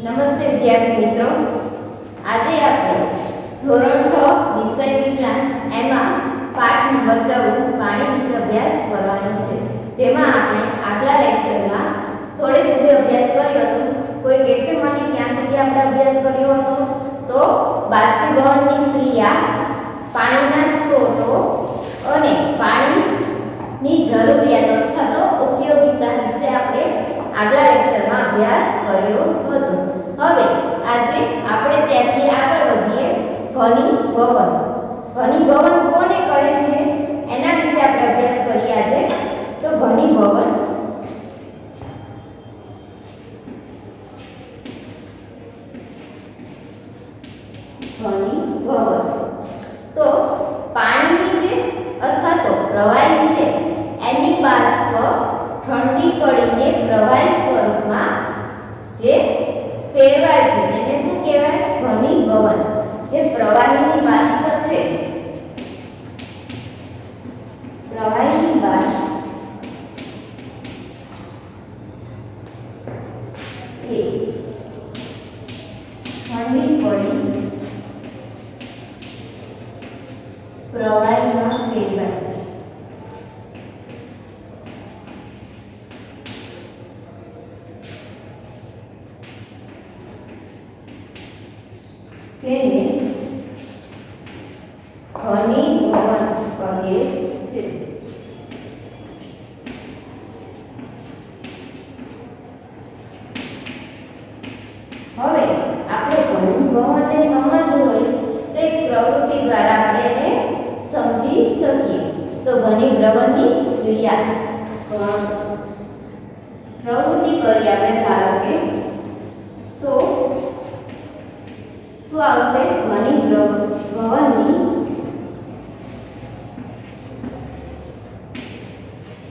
નમસ્તે વિદ્યાર્થી મિત્રો, આજે આપણે ધોરણ 6 વિષય વિજ્ઞાન એમાં પાઠ નંબર 14 પાણી વિશે અભ્યાસ કરવાનો છે। જેમાં આપણે આગલા લેક્ચરમાં થોડે સુધી અભ્યાસ કર્યો હતો। કોઈ કહેશે મને ક્યાં સુધી આપણે અભ્યાસ કર્યો હતો? તો બાષ્પીભવનની ક્રિયા, પાણીના સ્ત્રોતો અને પાણીની જરૂરિયાત અથવા તો ઉપયોગિતા વિશે આપણે આગલા લેક્ચરમાં અભ્યાસ કર્યો હતો। હવે આજે આપણે ત્યાંથી આગળ વધીએ। ઘનીભવન, ઘનીભવન કોને કહે છે એના વિશે આપણે અભ્યાસ કરીએ આજે। તો ઘનીભવન તો પાણીની જે અથવા તો પ્રવાહી છે એની બાષ્પ ઠંડી પડીને પ્રવાહી સ્વરૂપમાં જે ફેરવાય છે તેને શું કહેવાય? ઘનીભવન। જે પ્રવાહીની બાષ્પ છે, પ્રવાહીની બાષ્પ એ ઠંડી પડી પ્રવાહીમાં ફેરવાય તેને ઘનીભવન કહે છે। હવે આપણે ઘનીભવનને સમજવું હોય તો એક પ્રવૃત્તિ દ્વારા આપણે એને સમજી શકીએ। તો ઘનીભવનની ક્રિયા પ્રવૃત્તિ કરી આપણે, ધારો કે તો શું આવશે? ઘનીભવનની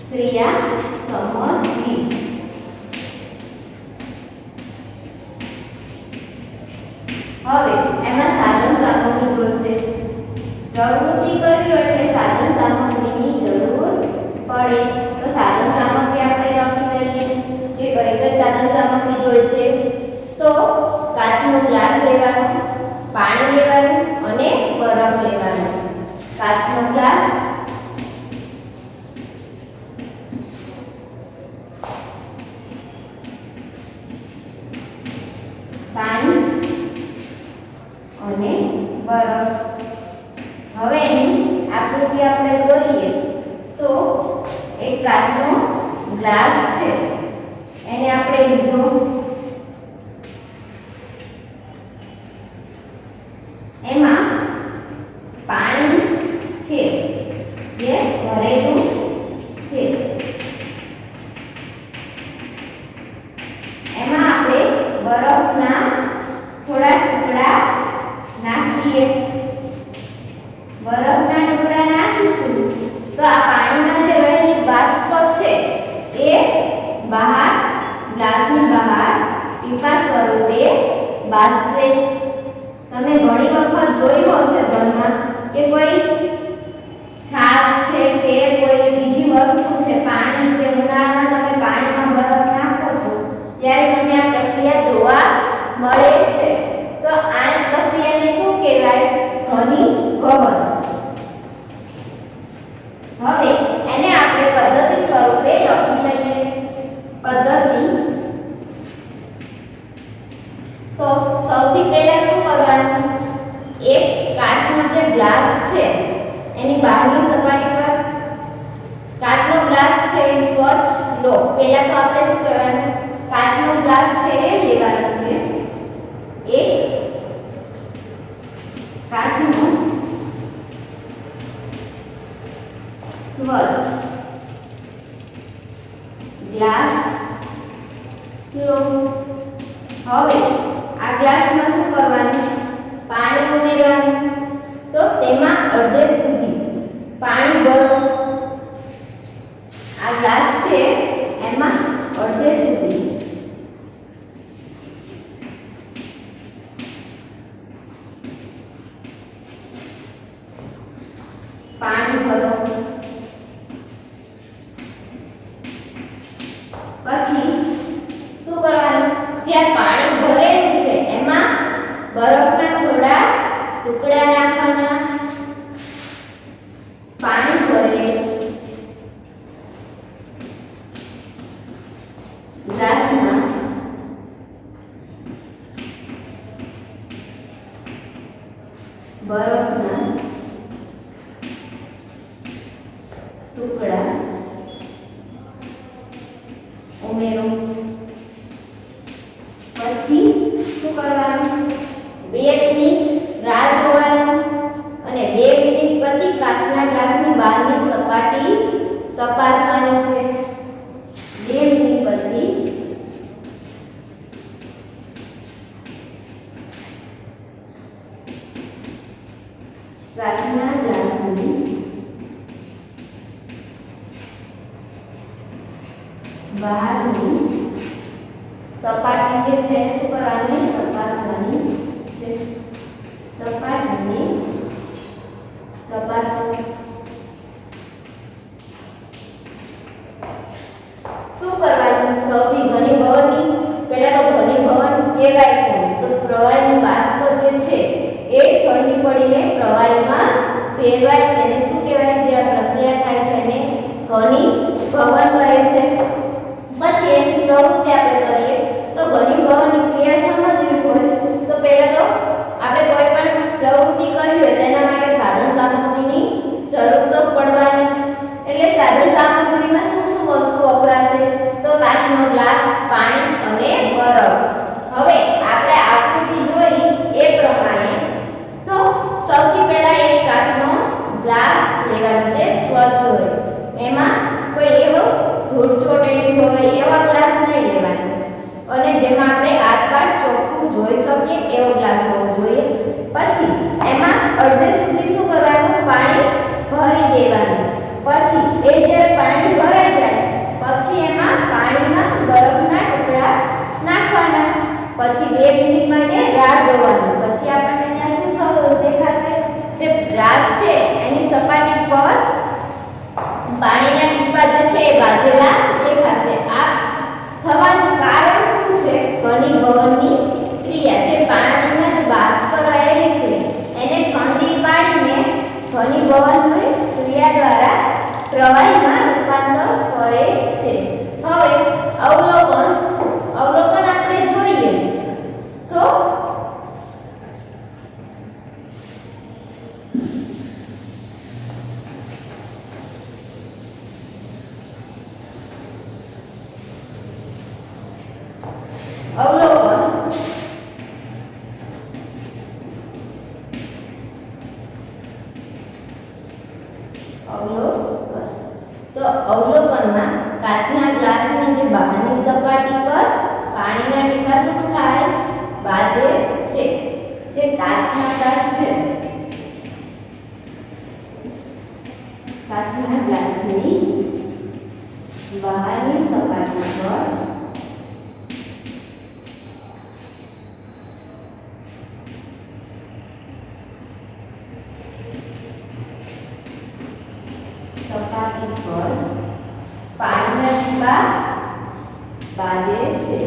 ક્રિયા સમજવી। હવે એમાં સાધન સામગ્રી જોશે। પ્રવૃત્તિ કરવી એટલે સાધન સામગ્રીની જરૂર પડે। તો સાધન સામગ્રી આપણે લખી લઈએ કે કઈ કઈ સાધન સામગ્રી જોઈશે। તો કાચનો ગ્લાસ લેવાનો, પાણી લેવાનું અને બરફ લેવાનો। કાચનો ગ્લાસ, પાણી અને બરફ। હવે એની આકૃતિ આપણે જોઈએ તો એક કાચનો ગ્લાસ છે, એને આપણે લીધો, એમાં પાણી છે જે ભરેલું છે, એમાં આપણે બરફના થોડા ટુકડા નાખીએ। બરફના ટુકડા નાખીશું તો આ પાણીમાં જે રહેલી બાષ્પ છે એ બહાર, ગ્લાસની બહાર ટીપા સ્વરૂપે બાજશે। તમે ઘણી વખત જોયું હશે ઘરમાં કે કોઈ છાશ છે કે કોઈ બીજી વસ્તુ છે, પાણી છે, ઉનાળામાં તમે પાણીમાં બરફ નાખો છો ત્યારે તમને આ પ્રક્રિયા જોવા મળે છે। તો આ પ્રક્રિયાને શું કહેવાય? ઘનીભવન। હવે એને આપણે પદ્ધતિ સ્વરૂપે લખી લઈએ। પદ્ધતિ તો સૌથી પહેલા શું કરવાનું? એક કાચનો જે ગ્લાસ છે એની બહારની સપાટી પર કાચનો ગ્લાસ છે એ સ્વચ્છ લો। પહેલા તો આપણે શું કરવાનું? કાચનો ગ્લાસ છે એ લેવાનો છે। એક કાચનો સ્વચ્છ ગ્લાસ લો। હવે આ ગ્લાસમાં શું કરવાનું? પાણી ઉમેરવાનું। તો તેમાં અડધે સુધી પાણી ભરો। આ ગ્લાસ છે એમાં અડધે સુધી પાણી ભરો। પછી શું કરવાનું? જ્યાં પાણી ભરેલું ટુકડા નાખવાના, પાણી ભરે ગ્લાસમાં બરફના ટુકડા ઉમેરો. પછી શું કરવાનું? 2 મિનિટ રાહ જોવાની અને 2 મિનિટ પછી કાચના ગ્લાસની બહારની સપાટી તપાસવાની છે. 2 મિનિટ પછી કાચના ગ્લાસની બહારની સપાટી જે છે શું કરવાની? તપાસવાની છે. સપાટીને તપાસો. શું કરવાનું? સૌથી ઘનીભવનની પહેલા તો ઘનીભવન કહેવાય કોણ? તો પ્રવાહીનું બાષ્પ જે છે એ ઠંડી પડીને પ્રવાહીમાં ફેરવાય તેને શું કહેવાય? જે આ પ્રક્રિયા થાય છે એને ઘનીભવન કહે છે. પછી એની પ્રવૃત્તિ આપણે કરીએ તો ઘનીભવનની ક્રિયા સમજવી હોય તો પહેલા તો આપણે કોઈ પણ પ્રવૃત્તિ કરવી હોય તેના માટે સાધન સામગ્રીની જરૂર તો પડવાની છે. એટલે સાધન સામગ્રીમાં શું શું વસ્તુ વપરાશે? તો કાચનો ગ્લાસ, પાણી અને બરફ. હવે આપણે આકૃતિ જોઈ એ પ્રમાણે તો સૌથી પહેલા એક કાચનો ગ્લાસ લેવાનો જે સ્વચ્છ હોય, એમાં કોઈ એવો ધૂળ ચોટેલી હોય એવા ગ્લાસ નહીં લેવાનો અને જેમાં આપણે આરપાર ચોખ્ખું જોઈ શકીએ એવો ગ્લાસ હોવો જોઈએ. પછી એમાં અડધે સુધી શું કરવાનું? પાણી ભરી દેવાનું. પછી એ જ્યારે પાણી ભરાઈ જાય પછી એમાં પાણીમાં બરફના ટુકડા નાખવાના. પછી 2 મિનિટ માટે રાહ જોવાની. પછી આપણને ત્યાં શું દેખાશે? જે ગ્લાસ છે એની સપાટી પર પાણીના ટીપા જે છે એ બાજેલા દેખાશે. આ થવાનું કારણ શું છે? ઘનીભવનની ક્રિયા. જે પાણીમાં જે બાષ્પ રહેલી છે એને ઠંડી પાડીને ઘનીભવનની ક્રિયા દ્વારા પ્રવાહીમાં રૂપાંતર કરે છે. હવે અવલોકન આપણે જોઈએ તો અવલોકનમાં કાચના ગ્લાસની જે બહારની સપાટી પર પાણીના ટીપા શું થાય? બાજે છે. જે કાચના ગ્લાસ છે, કાચના ગ્લાસની બહારની સપાટી પર પાણીના ટીપા બાજે છે.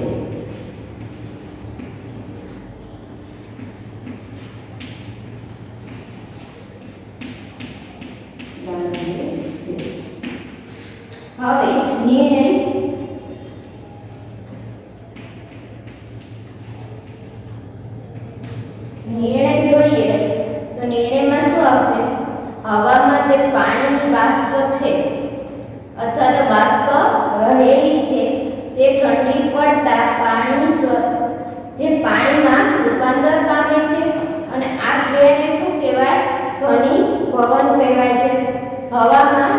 હવે નિર્ણય જોઈએ તો નિર્ણયમાં શું આવશે? હવામાં જે પાણીની બાષ્પ છે અથવા તો બાષ્પ રહેલી છે તે ઠંડી પડતા જે પાણીમાં રૂપાંતર પામે છે અને આ ક્રિયાને શું કહેવાય? ઘનીભવન કહેવાય છે. હવામાં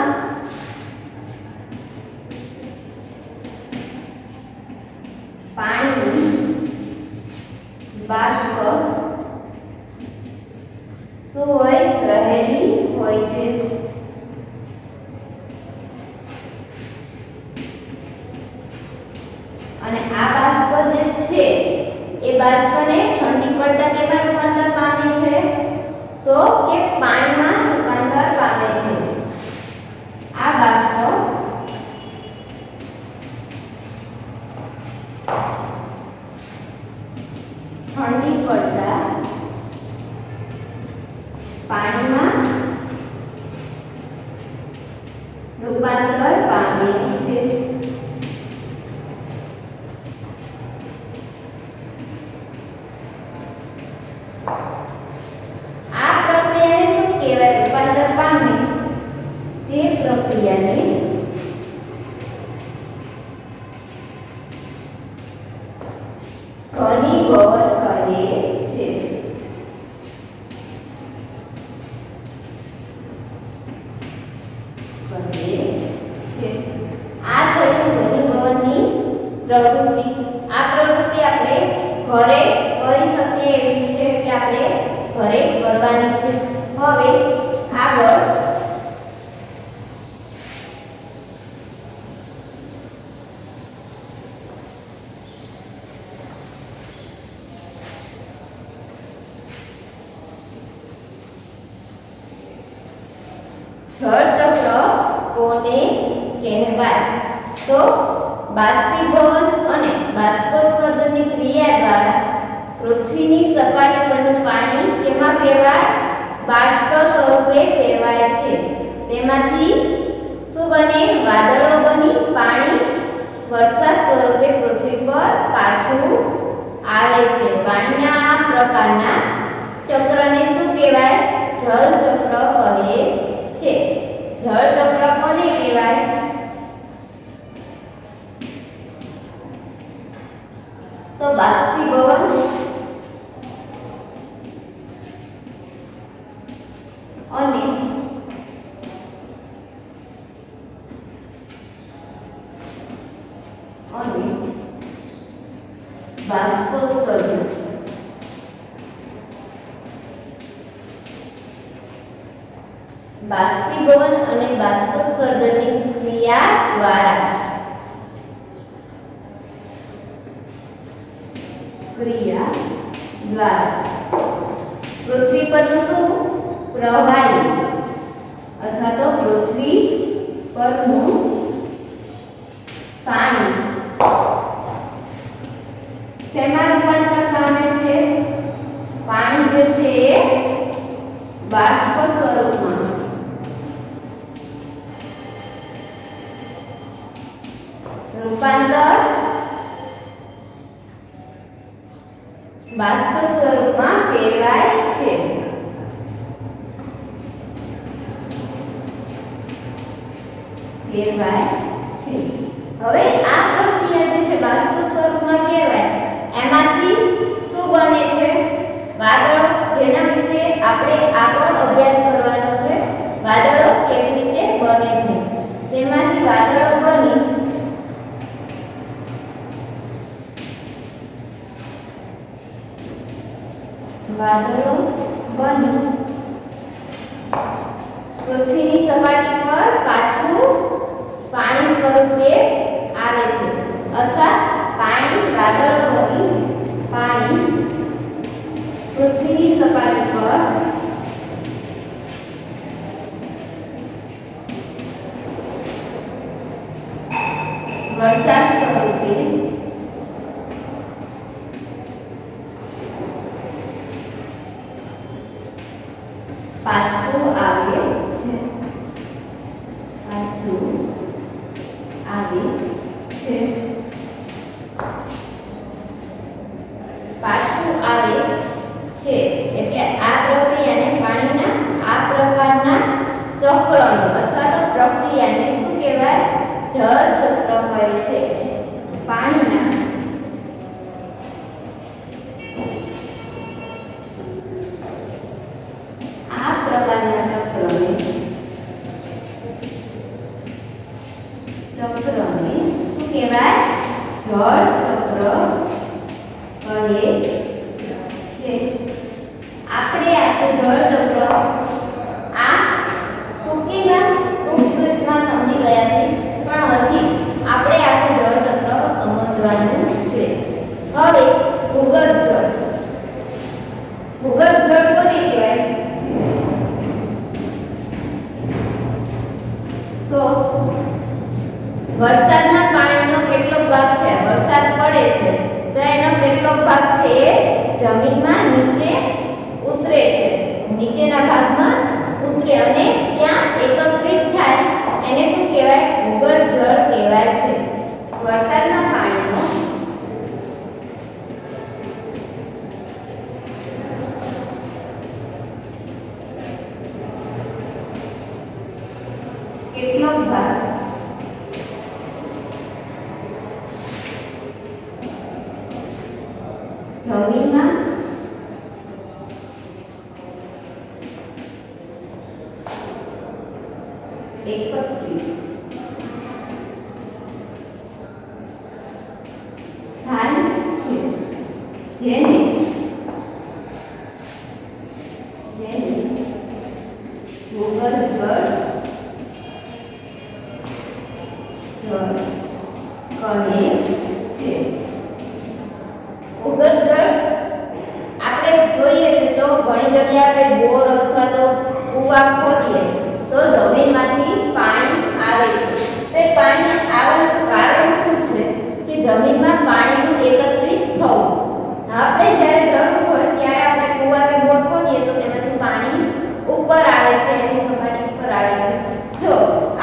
પાણીની બાષ્પ શું હોય? રહેલી હોય છે. અને આ બાષ્પ જે છે એ બાષ્પને ઠંડી પડતા કેમાં રૂપાંતર પામે છે? તો કે પાણીમાં રૂપાંતર પામે છે. આ બાષ્પ ઠંડી પડતા ઘનીભવન કહે છે. આ થયું ઘનીભવનની પ્રવૃત્તિ. આ પ્રવૃત્તિ આપણે ઘરે કરી શકીએ એવી છે, એટલે આપણે ઘરે કરવાની છે. હવે આગળ જળચક્ર કોને કહેવાય? તો બાષ્પીભવન અને બાષ્પોત્સર્જનની ક્રિયા દ્વારા પૃથ્વીની સપાટી પરનું પાણી કેમાં ફેરવાય? બાષ્પ સ્વરૂપે ફેરવાય છે. તેમાંથી શું બને? વાદળો બની પાણી વરસાદ સ્વરૂપે પૃથ્વી પર પાછું આવે છે. પાણીના આ પ્રકારના ચક્રને શું કહેવાય? જળચક્ર કહે છે. જળચક્ર કોને કહેવાય? તો બાષ્પીભવન અને બાષ્પોત્સર્જન. બાષ્પીભવન અને બાષ્પોત્સર્જનની ક્રિયા દ્વારા પૃથ્વી પરનું શું? પ્રવાહી અથવા તો પૃથ્વી પરનું પાણી શેમાં રૂપાંતર પામે છે? પાણી જે છે એ બાષ્પ સ્વરૂપમાં રૂપાંતર બાષ્પ સ્વરૂપમાં ફેરવાય છે. હવે આ પ્રક્રિયા જે છે બાષ્પ સ્વરૂપમાં ફેરવાય, એમાંથી શું બને છે? વાદળો, જેના વિશે આપણે આગળ અભ્યાસ કરવાનો છે. વાદળો કેવી રીતે બને છે? તેમાંથી વાદળો બની પૃથ્વીની સપાટી પર પાછું પાણી સ્વરૂપે આવે છે, અથવા પાણી વાદળો બની પાણી પૃથ્વીની સપાટી પર વરસાદ સ્વરૂપે પાછું આવે છે. એટલે આ પ્રક્રિયાને પાણીના આ પ્રકારના ચક્રને અથવા તો પ્રક્રિયાને શું કહેવાય? જળચક્ર કહે છે. પાણીના આ પ્રકારના ચક્રને શું કહેવાય? જળચક્ર કહે છે. આપણે આખું જળચક્ર આ ટૂંકમાં સમજી ગયા છે, પણ હજી આપણે આખું જળચક્ર સમજવાનું છે. હવે ભૂગર્ભ જળ. ભૂગર્ભ જળ કોને કહેવાય? તો વરસાદના પાણીનો કેટલો ભાગ છે? વરસાદ પડે છે તો એનો કેટલો ભાગ છે એ જમીનમાં નીચે ઉતરે છે, નીચેના ભાગમાં ઉતરે અને ત્યાં એકત્રિત થાય. એને શું કહેવાય? ભૂગર્ભ જળ કહેવાય છે. વરસાદના પાણીનો કેટલો ભાગ જમીનમાં એકત્રિત થાય છે, જેને ભૂગર્ભ જળ કહે છે. ભૂગર્ભ જળ આપણે જોઈએ છે તો ઘણી જગ્યાએ આપણે બોર અથવા તો કૂવા ખોદીએ તો જમીનમાંથી પાણી આવે છે. તો એ પાણી આવવાનું કારણ શું છે કે જમીનમાં પાણીનું એકત્રિત થવું. આપણે જ્યારે જરૂર હોય ત્યારે આપણે કૂવા કે બોર ખોદીએ તો તેમાંથી પાણી ઉપર આવે છે, એની સપાટી ઉપર આવે છે. જો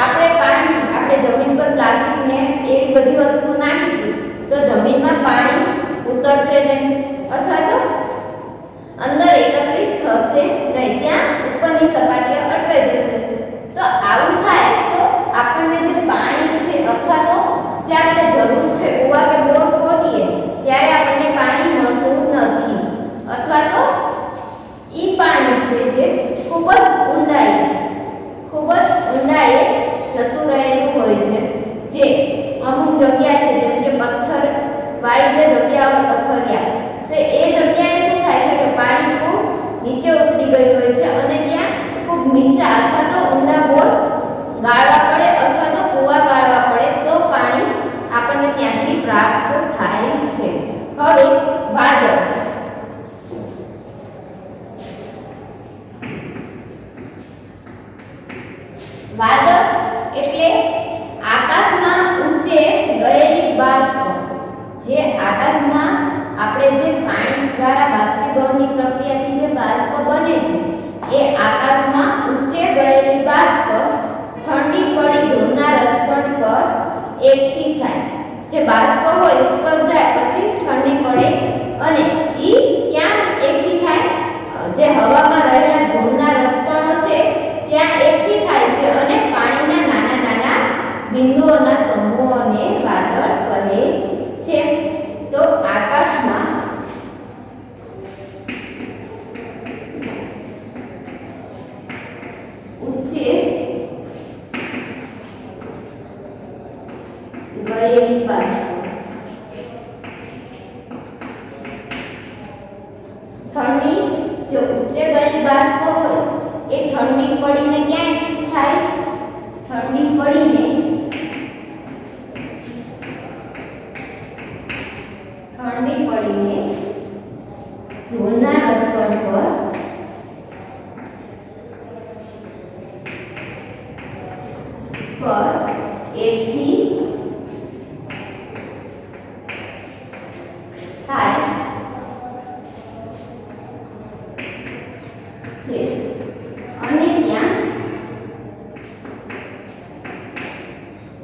આપણે જમીન પર પ્લાસ્ટિક ને એવી બધી વસ્તુ નાખીશું તો જમીનમાં પાણી ઉતરશે નહીં અથવા તો અંદર એકત્રિત થશે નહીં, ત્યાં ઉપરની સપાટીએ અટવાઈ જશે. તો આવું થાય તો આપણને જે પાણી છે અથવા તો જે આપણે જરૂર છે કૂવા કે બોર ખોદીએ ત્યારે આપણને પાણી મળતું નથી, અથવા તો ઈ પાણી છે જે ખૂબ જ ઊંડાઈએ જતું રહેલું હોય છે. જે અમુક જગ્યા છે જેમ કે પથ્થર વાળી જે જગ્યા હોય પથ્થરિયા, તો એ જગ્યાએ શું થાય છે કે પાણી ખૂબ નીચે ઉતરી ગયું હોય છે અને ત્યાં ખૂબ નીચા અથવા તો ઊંડા બોર ગાળવા પડે અથવા તો કૂવા ગાળવા પડે તો પાણી આપણને ત્યાંથી પ્રાપ્ત થાય છે. હવે વાદળ એટલે આકાશમાં ઊંચે ગયેલી બાષ્પ. જે આકાશમાં આપણે જે પાણી દ્વારા બાષ્પીભવનની પ્રક્રિયાથી જે બાષ્પ બને છે એ આકાશમાં ઊંચે ગયેલી બાષ્પ ઠંડી પડી ધૂળના રસકણ પર એકઠી થાય. જે બાષ્પ હોય ઉપર જાય પછી ઠંડી પડે અને ઈ ક્યાં એકઠી થાય? જે હવામાં રહેલા ધૂળના રસકણો છે ત્યાં એકઠી થાય છે અને પાણીના નાના નાના બિંદુઓના સમૂહોને વાદળ કહે છે. તો આકાશમાં ઊંચે ગયેલી બાષ્પ ઠંડી, જો ઊંચે ગયેલી બાષ્પ હોય એ ઠંડી પડીને ક્યાં થાય? ઠંડી પડીને ધૂળના રજકણ પર એકઠી થાય છે અને ત્યાં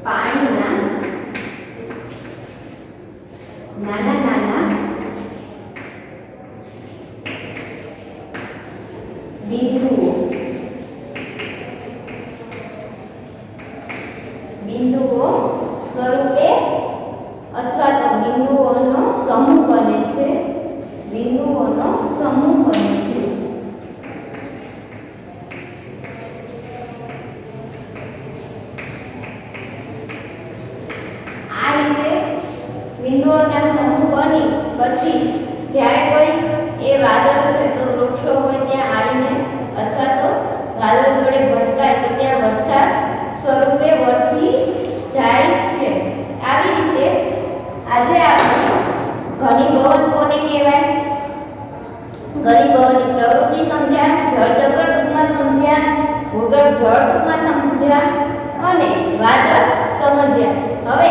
પાણીના નાના નાના બિંદુઓ સ્વરૂપે અથવા તો બિંદુઓનો સમૂહ બને છે. બિંદુઓનો સમૂહ બને છે. આ રીતે બિંદુઓના સમૂહ બની પછી જ્યારે કોઈ એ વાદળ છે તો વૃક્ષો હોય ત્યાં આવીને અથવા તો વાદળ જોડે ભટકાય તો ત્યાં વરસાદ સ્વરૂપે વરસી જાય છે. આવી રીતે આજે આપણે ઘનીભવન કોને કહેવાય? ઘનીભવનની પ્રવૃત્તિ સમજ્યા, જળચક્ર ટૂંકમાં સમજ્યા, ભૂગર્ભ જળ ટૂંકમાં સમજ્યા અને વાદળ સમજ્યા. હવે